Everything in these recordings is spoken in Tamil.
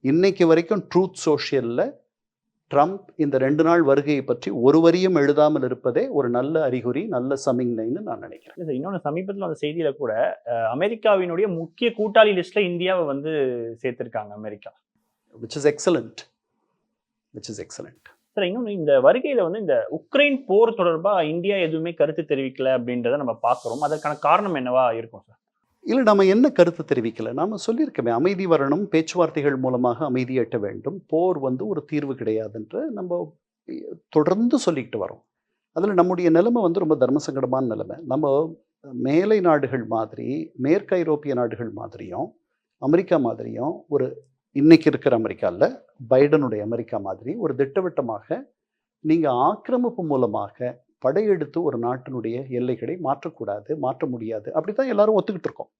இன்னைக்கு வரைக்கும் ட்ரூத் சோஷியலில் ட்ரம்ப் இந்த 2 நாள் வருகையை பற்றி ஒரு வரியும் எழுதாமல் இருப்பதே ஒரு நல்ல அறிகுறி, நல்ல சமிக்ஞைன்னு நான் நினைக்கிறேன். இல்ல சார், இன்னொன்று சமீபத்தில் அந்த செய்தியில கூட அமெரிக்காவினுடைய முக்கிய கூட்டாளி லிஸ்ட்ல இந்தியாவை வந்து சேர்த்திருக்காங்க America. which is excellent. Sir, இன்னொன்று இந்த வருகையில வந்து இந்த உக்ரைன் போர் தொடர்பா இந்தியா எதுவுமே கருத்து தெரிவிக்கல அப்படின்றத நம்ம பார்க்குறோம். அதற்கான காரணம் என்னவா இருக்கும் சார்? இல்லை, நம்ம என்ன கருத்து தெரிவிக்கல, நாம சொல்லியிருக்கோமே, அமைதி வரணும், பேச்சுவார்த்தைகள் மூலமாக அமைதி எட்ட வேண்டும், போர் வந்து ஒரு தீர்வு கிடையாதுன்ற நம்ம தொடர்ந்து சொல்லிக்கிட்டு வரோம். அதில் நம்முடைய நிலைமை வந்து ரொம்ப தர்மசங்கடமான நிலைமை. நம்ம மேலை நாடுகள் மாதிரி, மேற்கு ஐரோப்பிய நாடுகள் மாதிரியும், அமெரிக்கா மாதிரியும் ஒரு இன்னைக்கு இருக்கிற அமெரிக்காவில் பைடனுடைய அமெரிக்கா மாதிரி ஒரு திட்டவட்டமாக நீங்கள் ஆக்கிரமிப்பு மூலமாக படையெடுத்து ஒரு நாட்டினுடைய எல்லைகளை மாற்றக்கூடாது, மாற்ற முடியாது, அப்படி தான் எல்லாரும் ஒத்துக்கிட்டு இருக்கோம்.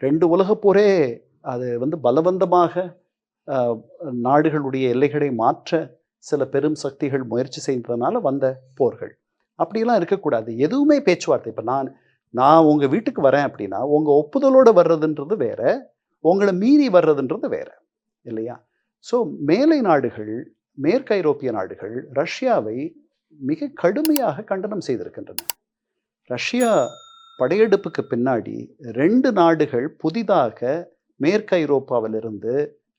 2 உலகப் போரே அது வந்து பலவந்தமாக நாடுகளுடைய எல்லைகளை மாற்ற சில பெரும் சக்திகள் முயற்சி செய்ததுனால வந்த போர்கள். அப்படிலாம் இருக்கக்கூடாது. எதுவுமே பேச்சுவார்த்தை. இப்போ நான் உங்கள் வீட்டுக்கு வரேன் அப்படின்னா உங்கள் ஒப்புதலோடு வர்றதுன்றது வேற, உங்களை மீறி வர்றதுன்றது வேற, இல்லையா? ஸோ மேலை நாடுகள், மேற்கு ஐரோப்பிய நாடுகள் ரஷ்யாவை மிக கடுமையாக கண்டனம் செய்திருக்கின்றன. ரஷ்யா படையெடுப்புக்கு பின்னாடி 2 நாடுகள் புதிதாக மேற்கு ஐரோப்பாவிலிருந்து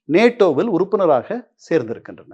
நேட்டோவில் உறுப்பினராக சேர்ந்திருக்கின்றன.